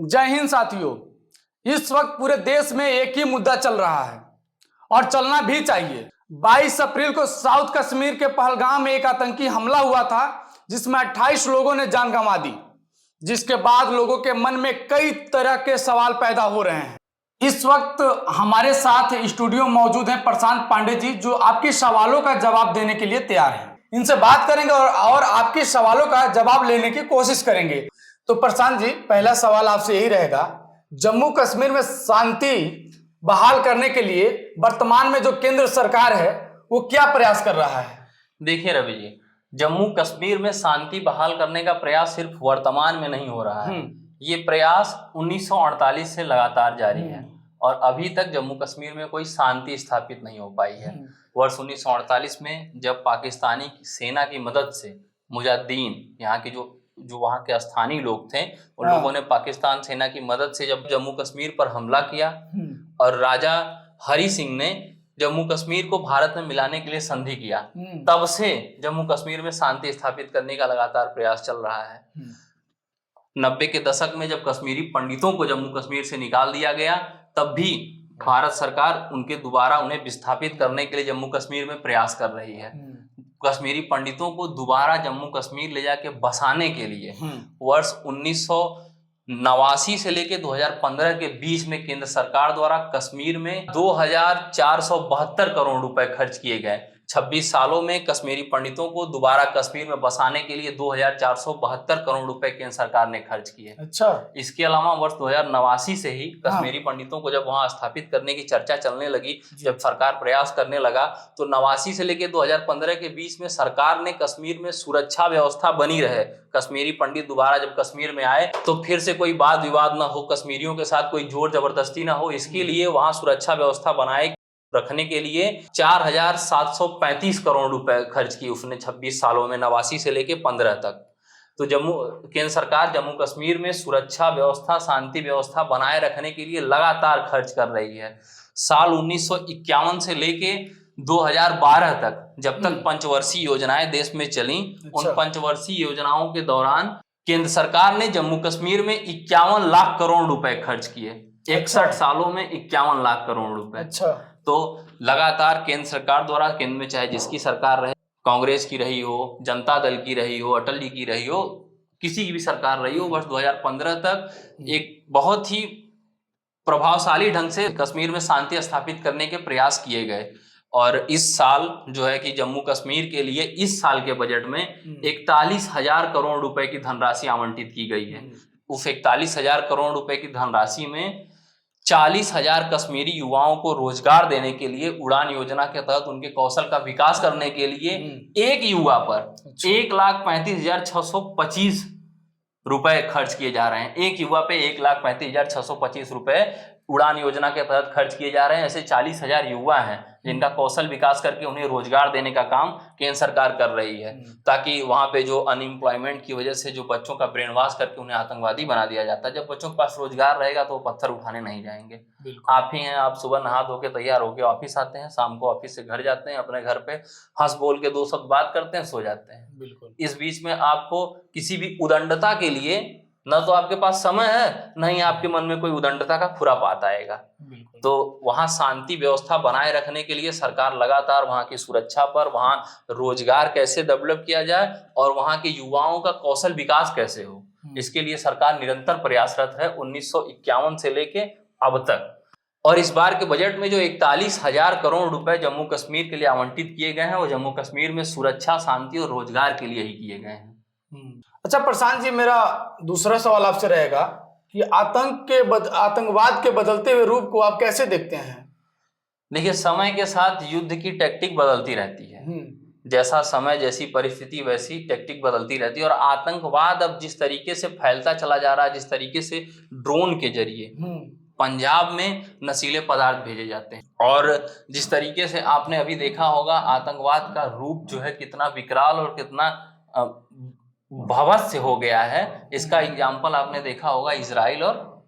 जय हिंद साथियों। इस वक्त पूरे देश में एक ही मुद्दा चल रहा है और चलना भी चाहिए। 22 अप्रैल को साउथ कश्मीर के पहलगाम में एक आतंकी हमला हुआ था जिसमें 28 लोगों ने जान गंवा दी, जिसके बाद लोगों के मन में कई तरह के सवाल पैदा हो रहे हैं। इस वक्त हमारे साथ स्टूडियो मौजूद हैं प्रशांत पांडे जी, जो आपके सवालों का जवाब देने के लिए तैयार हैं। इनसे बात करेंगे और आपके सवालों का जवाब लेने की कोशिश करेंगे। तो प्रशांत जी, पहला सवाल आपसे यही रहेगा, जम्मू कश्मीर में शांति बहाल करने के लिए वर्तमान में जो केंद्र सरकार है वो क्या प्रयास कर रहा है? देखिए रवि जी, जम्मू कश्मीर में शांति बहाल करने का प्रयास सिर्फ वर्तमान में नहीं हो रहा है। ये प्रयास 1948 से लगातार जारी है और अभी तक जम्मू कश्मीर में कोई शांति स्थापित नहीं हो पाई है। वर्ष 1948 में जब पाकिस्तानी सेना की मदद से मुजाहिदीन, यहाँ के जो वहाँ के स्थानीय लोग थे, उन लोगों ने पाकिस्तान सेना की मदद से जब जम्मू कश्मीर पर हमला किया और राजा हरि सिंह ने जम्मू कश्मीर को भारत में मिलाने के लिए संधि किया, तब से जम्मू कश्मीर में शांति स्थापित करने का लगातार प्रयास चल रहा है। 90 के दशक में जब कश्मीरी पंडितों को जम्मू कश्मीर से निकाल दिया गया, तब भी भारत सरकार उनके दोबारा उन्हें विस्थापित करने के लिए जम्मू कश्मीर में प्रयास कर रही है। कश्मीरी पंडितों को दोबारा जम्मू कश्मीर ले जाके बसाने के लिए वर्ष 1989 से लेके 2015 के बीच में केंद्र सरकार द्वारा कश्मीर में 2472 करोड़ रुपए खर्च किए गए। 26 सालों में कश्मीरी पंडितों को दोबारा कश्मीर में बसाने के लिए 2472 करोड़ रुपए केंद्र सरकार ने खर्च किए। अच्छा। इसके अलावा वर्ष 2089 से ही कश्मीरी पंडितों को जब वहां स्थापित करने की चर्चा चलने लगी, जब सरकार प्रयास करने लगा, तो 89 से लेकर 2015 के बीच में सरकार ने कश्मीर में सुरक्षा व्यवस्था बनी रहे, कश्मीरी पंडित दोबारा जब कश्मीर में आए तो फिर से कोई वाद विवाद न हो, कश्मीरियों के साथ कोई जोर जबरदस्ती न हो, इसके लिए वहां सुरक्षा व्यवस्था बनाए रखने के लिए 4735 करोड़ रुपए खर्च किए उसने 26 सालों में, 89 से लेके 15 तक। तो केंद्र सरकार जम्मू कश्मीर में सुरक्षा व्यवस्था, शांति व्यवस्था बनाए रखने के लिए लगातार खर्च कर रही है। साल 1951 से लेके 2012 तक, जब तक पंचवर्षीय योजनाएं देश में चली, उन पंचवर्षीय योजनाओं के दौरान केंद्र सरकार ने जम्मू कश्मीर में 51 लाख करोड़ रुपए खर्च किए। 61 सालों में 51 लाख करोड़ रुपए। अच्छा। तो लगातार केंद्र सरकार द्वारा, केंद्र में चाहे जिसकी सरकार रहे, कांग्रेस की रही हो, जनता दल की रही हो, अटल जी की रही हो, किसी की भी सरकार रही हो, वर्ष 2015 तक एक बहुत ही प्रभावशाली ढंग से कश्मीर में शांति स्थापित करने के प्रयास किए गए। और इस साल जो है कि जम्मू कश्मीर के लिए इस साल के बजट में 41,000 करोड़ रुपए की धनराशि आवंटित की गई है। उस 41,000 करोड़ रुपए की धनराशि में 40,000 कश्मीरी युवाओं को रोजगार देने के लिए, उड़ान योजना के तहत उनके कौशल का विकास करने के लिए एक युवा पर 1,35,625 रुपए खर्च किए जा रहे हैं। एक युवा पे 1,35,625 रुपए उड़ान योजना के तहत खर्च किए जा रहे हैं। ऐसे 40,000 युवा हैं जिनका कौशल विकास करके उन्हें रोजगार देने का काम केंद्र सरकार कर रही है, ताकि वहां पे जो अनएम्प्लॉयमेंट की वजह से जो बच्चों का ब्रेन वॉश करके उन्हें आतंकवादी बना दिया जाता है, जब बच्चों के पास रोजगार रहेगा तो वो पत्थर उठाने नहीं जाएंगे। आप ही हैं, आप सुबह नहा धो के तैयार होके ऑफिस आते हैं, शाम को ऑफिस से घर जाते हैं, अपने घर पे हंस बोल के 2 शब्द बात करते हैं, सो जाते हैं। बिल्कुल। इस बीच में आपको किसी भी उदंडता के लिए न तो आपके पास समय है, न ही आपके मन में कोई उदंडता का खुरापात आएगा। तो वहां शांति व्यवस्था बनाए रखने के लिए सरकार लगातार वहां की सुरक्षा पर, वहां रोजगार कैसे डेवलप किया जाए और वहां के युवाओं का कौशल विकास कैसे हो, इसके लिए सरकार निरंतर प्रयासरत है 1951 से लेके अब तक। और इस बार के बजट में जो 41,000 करोड़ रुपए जम्मू कश्मीर के लिए आवंटित किए गए हैं, वो जम्मू कश्मीर में सुरक्षा, शांति और रोजगार के लिए ही किए गए हैं। अच्छा प्रशांत जी, मेरा दूसरा सवाल आपसे रहेगा कि आतंकवाद के बदलते हुए रूप को आप कैसे देखते हैं? देखिए, समय के साथ युद्ध की टैक्टिक बदलती रहती है। जैसा समय, जैसी परिस्थिति, वैसी टैक्टिक बदलती रहती है। और आतंकवाद अब जिस तरीके से फैलता चला जा रहा है, जिस तरीके से ड्रोन के जरिए पंजाब में नशीले पदार्थ भेजे जाते हैं, और जिस तरीके से आपने अभी देखा होगा आतंकवाद का रूप जो है कितना विकराल और कितना भवस्य हो गया है, इसका एग्जाम्पल आपने देखा होगा इजराइल और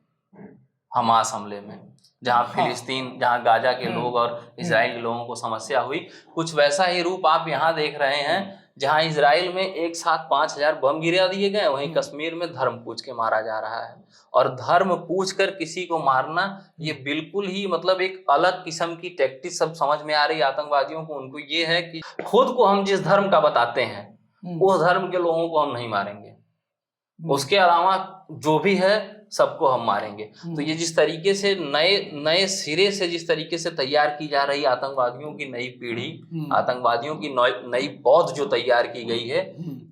हमास हमले में, जहां फिलिस्तीन, जहां गाजा के लोग और इजराइल के लोगों को समस्या हुई। कुछ वैसा ही रूप आप यहाँ देख रहे हैं जहां इजराइल में एक साथ 5,000 बम गिरा दिए गए, वहीं कश्मीर में धर्म पूछ के मारा जा रहा है। और धर्म पूछ कर किसी को मारना ये बिल्कुल ही मतलब एक अलग किस्म की टैक्टिस सब समझ में आ रही है आतंकवादियों को। उनको ये है कि खुद को हम जिस धर्म का बताते हैं उस धर्म के लोगों को हम नहीं मारेंगे, उसके अलावा जो भी है सबको हम मारेंगे। तो ये जिस तरीके से नए सिरे से जिस तरीके से तैयार की जा रही आतंकवादियों की नई पीढ़ी, आतंकवादियों की नई पौध जो तैयार की गई है,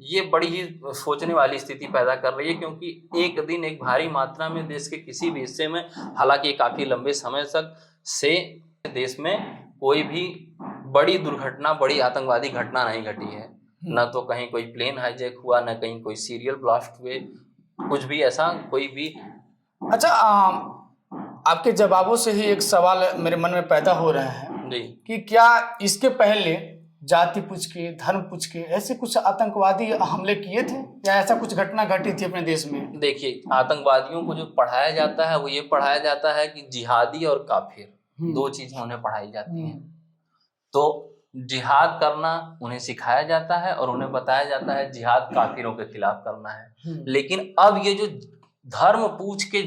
ये बड़ी ही सोचने वाली स्थिति पैदा कर रही है। क्योंकि एक दिन एक भारी मात्रा में देश के किसी भी हिस्से में, हालांकि काफी लंबे समय तक से देश में कोई भी बड़ी दुर्घटना, बड़ी आतंकवादी घटना नहीं घटी है। न तो कहीं कोई प्लेन हाईजैक हुआ, न कहीं कोई सीरियल ब्लास्ट हुए, कुछ भी ऐसा कोई भी। अच्छा, आपके जवाबों से ही एक सवाल मेरे मन में पैदा हो रहा है जी कि क्या इसके पहले जाति पूछ के, धर्म पूछ के ऐसे कुछ आतंकवादी हमले किए थे, या ऐसा कुछ घटना घटी थी अपने देश में? देखिए, आतंकवादियों को जो पढ़ाया जाता है वो ये पढ़ाया जाता है कि जिहादी और काफिर दो चीजें उन्हें पढ़ाई जाती हैं। तो जिहाद करना उन्हें सिखाया जाता है और उन्हें बताया जाता है जिहाद काफिरों के खिलाफ करना है। लेकिन अब ये जो धर्म पूछ के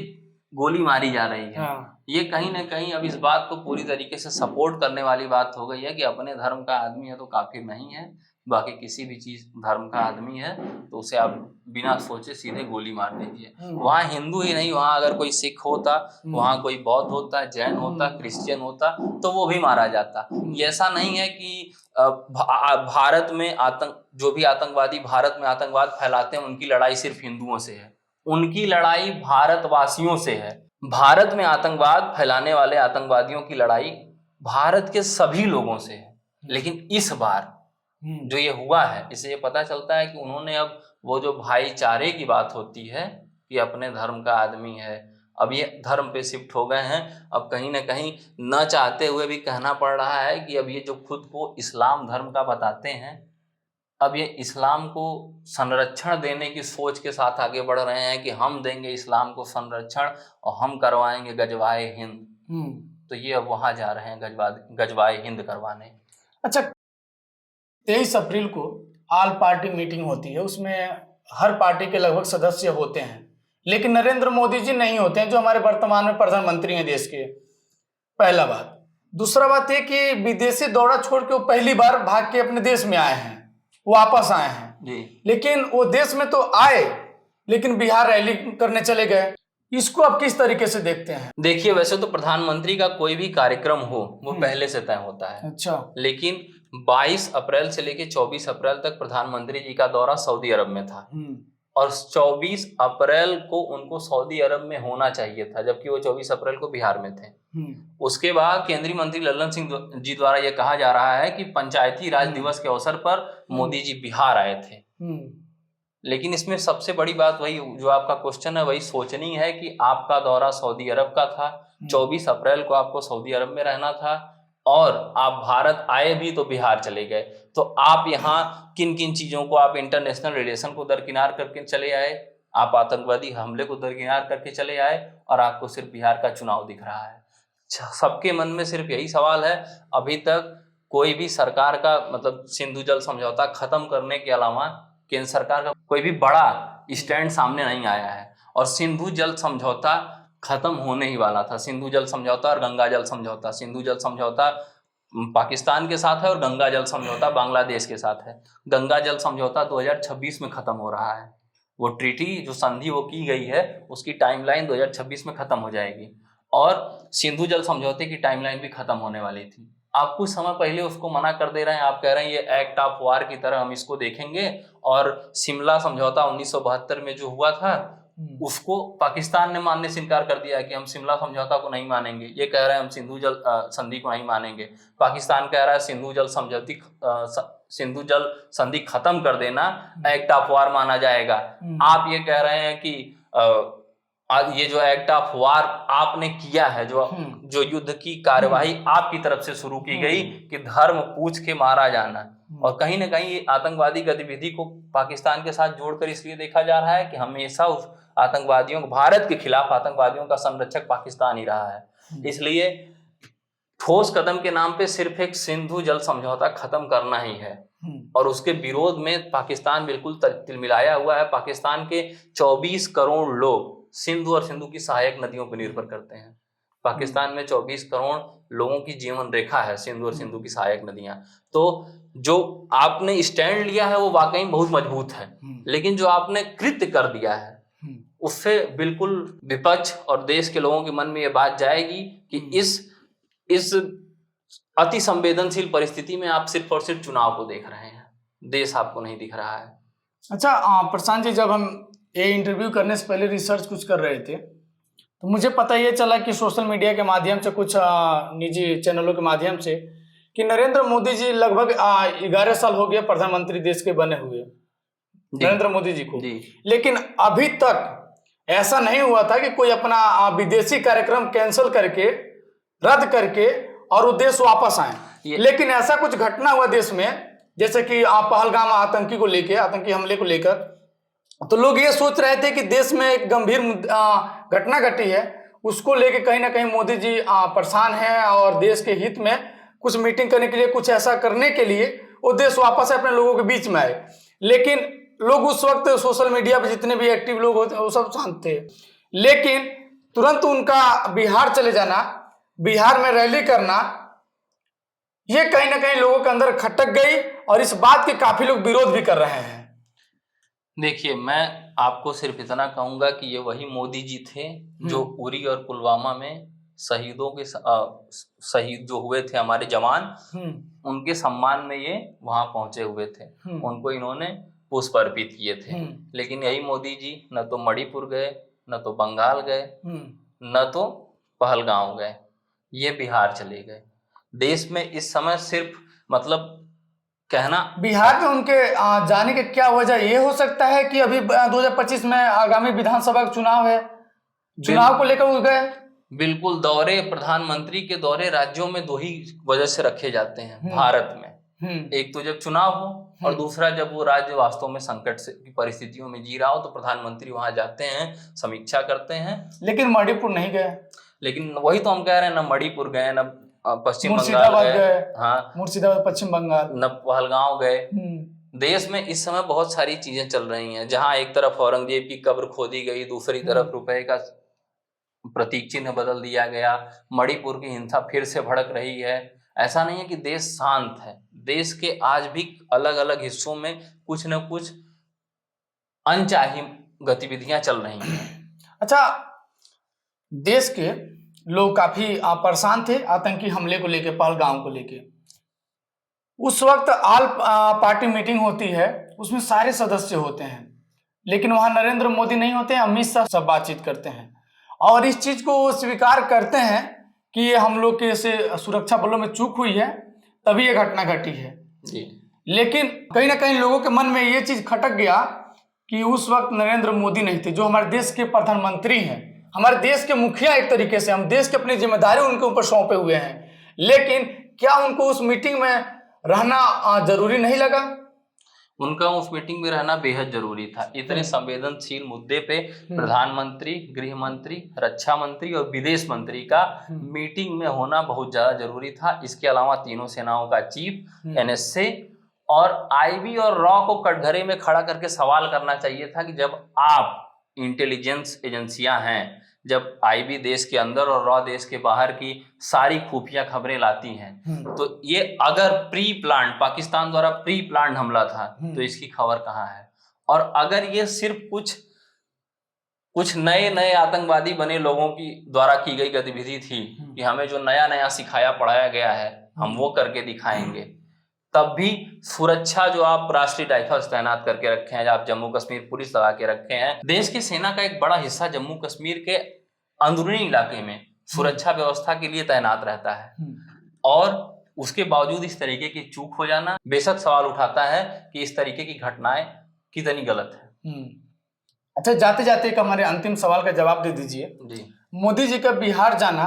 गोली मारी जा रही है, ये कहीं ना कहीं अब इस बात को पूरी तरीके से सपोर्ट करने वाली बात हो गई है कि अपने धर्म का आदमी है तो काफिर नहीं है, बाकी किसी भी चीज धर्म का आदमी है तो उसे आप बिना सोचे सीधे गोली मार दीजिए। वहाँ हिंदू ही नहीं, वहाँ अगर कोई सिख होता, वहाँ कोई बौद्ध होता, जैन होता, क्रिश्चियन होता तो वो भी मारा जाता। ये ऐसा नहीं है कि भारत में जो भी आतंकवादी भारत में आतंकवाद फैलाते हैं उनकी लड़ाई सिर्फ हिंदुओं से है, उनकी लड़ाई भारतवासियों से है। भारत में आतंकवाद फैलाने वाले आतंकवादियों की लड़ाई भारत के सभी लोगों से है। लेकिन इस बार जो ये हुआ है, इससे ये पता चलता है कि उन्होंने अब वो जो भाईचारे की बात होती है कि अपने धर्म का आदमी है, अब ये धर्म पे शिफ्ट हो गए हैं। अब कहीं ना कहीं न चाहते हुए भी कहना पड़ रहा है कि अब ये जो खुद को इस्लाम धर्म का बताते हैं, अब ये इस्लाम को संरक्षण देने की सोच के साथ आगे बढ़ रहे हैं कि हम देंगे इस्लाम को संरक्षण और हम करवाएंगे गजवाए हिंद। तो ये अब वहां जा रहे हैं गजवाए हिंद करवाने। अच्छा, 23 अप्रैल को ऑल पार्टी मीटिंग होती है, उसमें हर पार्टी के लगभग सदस्य होते हैं, लेकिन नरेंद्र मोदी जी नहीं होते हैं जो हमारे वर्तमान में प्रधानमंत्री हैं देश के। पहला बात। दूसरा बात ये कि विदेशी दौरा छोड़ के वो पहली बार भाग के अपने देश में आए हैं, वापस आए हैं जी। लेकिन वो देश में तो आए लेकिन बिहार रैली करने चले गए। इसको आप किस तरीके से देखते हैं? देखिए, वैसे तो प्रधानमंत्री का कोई भी कार्यक्रम हो वो पहले से तय होता है। अच्छा। लेकिन 22 अप्रैल से लेकर 24 अप्रैल तक प्रधानमंत्री जी का दौरा सऊदी अरब में था और 24 अप्रैल को उनको सऊदी अरब में होना चाहिए था, जबकि वो 24 अप्रैल को बिहार में थे। उसके बाद केंद्रीय मंत्री लल्लन सिंह जी द्वारा यह कहा जा रहा है कि पंचायती राज दिवस के अवसर पर मोदी जी बिहार आए थे। लेकिन इसमें सबसे बड़ी बात वही जो आपका क्वेश्चन है वही सोचनी है कि आपका दौरा सऊदी अरब का था, 24 अप्रैल को आपको सऊदी अरब में रहना था और आप भारत आए भी तो बिहार चले गए। तो आप यहाँ किन किन चीजों को, आप इंटरनेशनल रिलेशन को दरकिनार करके चले आए, आप आतंकवादी हमले को दरकिनार करके चले आए और आपको सिर्फ बिहार का चुनाव दिख रहा है। सबके मन में सिर्फ यही सवाल है। अभी तक कोई भी सरकार का मतलब सिंधु जल समझौता खत्म करने के अलावा केंद्र सरकार का कोई भी बड़ा स्टैंड सामने नहीं आया है और सिंधु जल समझौता खत्म होने ही वाला था। सिंधु जल समझौता और गंगा जल समझौता, सिंधु जल समझौता पाकिस्तान के साथ है और गंगा जल समझौता बांग्लादेश के साथ है। गंगा जल समझौता 2026 में खत्म हो रहा है। वो ट्रीटी जो संधि वो की गई है उसकी टाइमलाइन 2026 में खत्म हो जाएगी और सिंधु जल समझौते की टाइमलाइन भी खत्म होने वाली थी। आप कुछ समय पहले उसको मना कर दे रहे हैं, आप कह रहे हैं ये एक्ट ऑफ वार की तरह हम इसको देखेंगे और शिमला समझौता 1972 में जो हुआ था उसको पाकिस्तान ने मानने से इनकार कर दिया कि हम शिमला समझौता को नहीं मानेंगे। ये कह रहे हैं हम सिंधु जल संधि को नहीं मानेंगे। पाकिस्तान कह रहा है सिंधु जल संधि खत्म कर देना एक्ट ऑफ वार माना जाएगा। आप ये कह रहे हैं कि ये जो एक्ट ऑफ वार आपने किया है, जो युद्ध की कार्यवाही आपकी तरफ से शुरू की गई कि धर्म पूछ के मारा जाना, और कहीं ना कहीं ये आतंकवादी गतिविधि को पाकिस्तान के साथ जोड़कर इसलिए देखा जा रहा है कि हमेशा उस आतंकवादियों को, भारत के खिलाफ आतंकवादियों का संरक्षक पाकिस्तान ही रहा है। इसलिए ठोस कदम के नाम पे सिर्फ एक सिंधु जल समझौता खत्म करना ही है और उसके विरोध में पाकिस्तान बिल्कुल तिलमिलाया हुआ है। पाकिस्तान के 24 करोड़ लोग सिंधु और सिंधु की सहायक नदियों पर निर्भर करते हैं। पाकिस्तान में 24 करोड़ लोगों की जीवन रेखा है सिंधु और सिंधु की सहायक नदियां। तो जो आपने स्टैंड लिया है वो वाकई बहुत मजबूत है, लेकिन जो आपने कृत्य कर दिया है उससे बिल्कुल विपक्ष और देश के लोगों के मन में ये बात जाएगी कि इस अति संवेदनशील परिस्थिति में आप सिर्फ और सिर्फ चुनाव को देख रहे हैं, देश आपको नहीं दिख रहा है। अच्छा प्रशांत जी, जब हम ये इंटरव्यू करने से पहले रिसर्च कुछ कर रहे थे तो मुझे पता ये चला कि सोशल मीडिया के माध्यम से, कुछ निजी चैनलों के माध्यम से, कि नरेंद्र मोदी जी लगभग 11 साल हो गए प्रधानमंत्री देश के बने हुए, नरेंद्र मोदी जी को, लेकिन अभी तक ऐसा नहीं हुआ था कि कोई अपना विदेशी कार्यक्रम कैंसिल करके, रद्द करके और वो देश वापस आए। लेकिन ऐसा कुछ घटना हुआ देश में, जैसे कि पहलगाम आतंकी हमले को लेकर, तो लोग ये सोच रहे थे कि देश में एक गंभीर घटना घटी है, उसको लेके कहीं ना कहीं मोदी जी परेशान हैं और देश के हित में कुछ मीटिंग करने के लिए, कुछ ऐसा करने के लिए वो देश वापस अपने लोगों के बीच में आए। लेकिन लोग उस वक्त सोशल मीडिया पे जितने भी एक्टिव लोग होते वो सब जानते हैं, लेकिन तुरंत उनका बिहार चले जाना, बिहार में रैली करना, ये कहीं ना कहीं लोगों के अंदर खटक गई और इस बात के काफी लोग विरोध भी कर रहे हैं। देखिए, मैं आपको सिर्फ इतना कहूंगा कि ये वही मोदी जी थे जो उरी और पुलवामा में शहीदों के शहीद जो हुए थे हमारे जवान, उनके सम्मान में ये वहां पहुंचे हुए थे। उनको इन्होंने पुष्प अर्पित किए थे। लेकिन यही मोदी जी न तो मणिपुर गए, न तो बंगाल गए, न तो पहलगांव गए, ये बिहार चले गए। देश में इस समय सिर्फ मतलब कहना, बिहार में उनके जाने के क्या वजह ये हो सकता है कि अभी 2025 में आगामी विधानसभा का चुनाव है, चुनाव को लेकर वो गए? बिल्कुल, दौरे, प्रधानमंत्री के दौरे राज्यों में दो ही वजह से रखे जाते हैं भारत में। एक तो जब चुनाव हो और दूसरा जब वो राज्य वास्तव में संकट से की परिस्थितियों में जी रहा हो, तो प्रधानमंत्री वहां जाते हैं, समीक्षा करते हैं। लेकिन मणिपुर नहीं गए। लेकिन वही तो हम कह रहे हैं, न मणिपुर गए, न पश्चिम बंगाल गए, हाँ मुर्शिदाबाद, पश्चिम बंगाल, न पहलगांव गए। देश में इस समय बहुत सारी चीजें चल रही हैं, जहां एक तरफ औरंगजेब की कब्र खोदी गई, दूसरी तरफ रुपए का प्रतीक चिन्ह बदल दिया गया, मणिपुर की हिंसा फिर से भड़क रही है। ऐसा नहीं है कि देश शांत है, देश के आज भी अलग अलग हिस्सों में कुछ न कुछ अनचाही गतिविधियां चल रही हैं। अच्छा, देश के लोग काफी परेशान थे आतंकी हमले को लेके, पहलगाम को लेके। उस वक्त ऑल पार्टी मीटिंग होती है, उसमें सारे सदस्य होते हैं, लेकिन वहां नरेंद्र मोदी नहीं होते हैं, अमित शाह सब बातचीत करते हैं और इस चीज को स्वीकार करते हैं कि ये हम लोग के से सुरक्षा बलों में चूक हुई है, तभी ये घटना घटी है जी। लेकिन कहीं ना कहीं लोगों के मन में ये चीज खटक गया कि उस वक्त नरेंद्र मोदी नहीं थे, जो हमारे देश के प्रधानमंत्री हैं, हमारे देश के मुखिया, एक तरीके से हम देश की अपनी जिम्मेदारी उनके ऊपर सौंपे हुए हैं। लेकिन क्या उनको उस मीटिंग में रहना जरूरी नहीं लगा? उनका उस मीटिंग में रहना बेहद जरूरी था। इतने संवेदनशील मुद्दे पे प्रधानमंत्री, गृह मंत्री, रक्षा मंत्री और विदेश मंत्री का मीटिंग में होना बहुत ज्यादा जरूरी था। इसके अलावा तीनों सेनाओं का चीफ, NSA और IB और रॉ को कटघरे में खड़ा करके सवाल करना चाहिए था कि जब आप इंटेलिजेंस एजेंसियां हैं, जब IB देश के अंदर और रॉ देश के बाहर की सारी खुफिया खबरें लाती हैं, तो ये अगर प्री प्लान, पाकिस्तान द्वारा प्री प्लान हमला था, तो इसकी खबर कहाँ है? और अगर ये सिर्फ कुछ नए आतंकवादी बने लोगों की द्वारा की गई गतिविधि थी कि हमें जो नया सिखाया पढ़ाया गया है हम वो करके दिखाएंगे, तब भी सुरक्षा जो आप राष्ट्रीय राइफल्स तैनात करके रखे हैं, आप जम्मू कश्मीर पुलिस लगा के रखे हैं, देश की सेना का एक बड़ा हिस्सा जम्मू कश्मीर के अंदरूनी इलाके में सुरक्षा व्यवस्था के लिए तैनात रहता है, और उसके बावजूद इस तरीके की चूक हो जाना बेशक सवाल उठाता है कि इस तरीके की घटनाएं कितनी गलत है। अच्छा, जाते जाते एक हमारे अंतिम सवाल का जवाब दे दीजिए जी। मोदी जी का बिहार जाना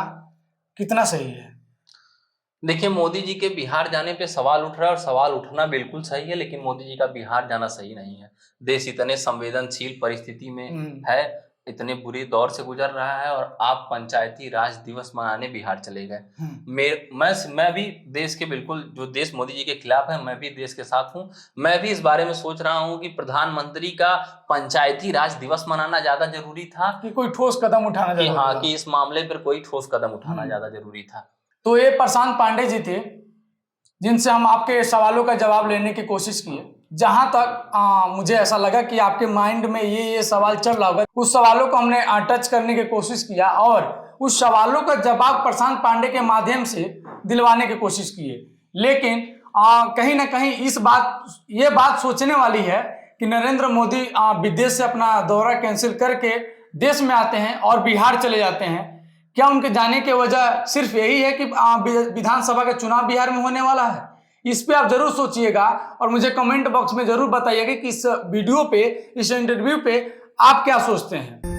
कितना सही है? देखिए, मोदी जी के बिहार जाने पे सवाल उठ रहा है और सवाल उठना बिल्कुल सही है, लेकिन मोदी जी का बिहार जाना सही नहीं है। देश इतने संवेदनशील परिस्थिति में है, इतने बुरी दौर से गुजर रहा है और आप पंचायती राज दिवस मनाने बिहार चले गए। मैं भी देश के बिल्कुल, जो देश मोदी जी के खिलाफ है, मैं भी देश के साथ हूं। मैं भी इस बारे में सोच रहा हूं कि प्रधानमंत्री का पंचायती राज दिवस मनाना ज्यादा जरूरी था कि कोई ठोस कदम उठाना कि हाँ, कि इस मामले पर कोई ठोस कदम उठाना ज्यादा जरूरी था। तो ये प्रशांत पांडे जी थे जिनसे हम आपके सवालों का जवाब लेने की कोशिश किए। जहां तक मुझे ऐसा लगा कि आपके माइंड में ये सवाल चल रहा होगा, उस सवालों को हमने टच करने की कोशिश किया और उस सवालों का जवाब प्रशांत पांडे के माध्यम से दिलवाने की कोशिश किए। लेकिन कहीं ना कहीं ये बात सोचने वाली है कि नरेंद्र मोदी विदेश से अपना दौरा कैंसिल करके देश में आते हैं और बिहार चले जाते हैं। क्या उनके जाने की वजह सिर्फ यही है कि विधानसभा का चुनाव बिहार में होने वाला है? इस पे आप जरूर सोचिएगा और मुझे कमेंट बॉक्स में जरूर बताइएगा कि इस वीडियो पे, इस इंटरव्यू पे आप क्या सोचते हैं।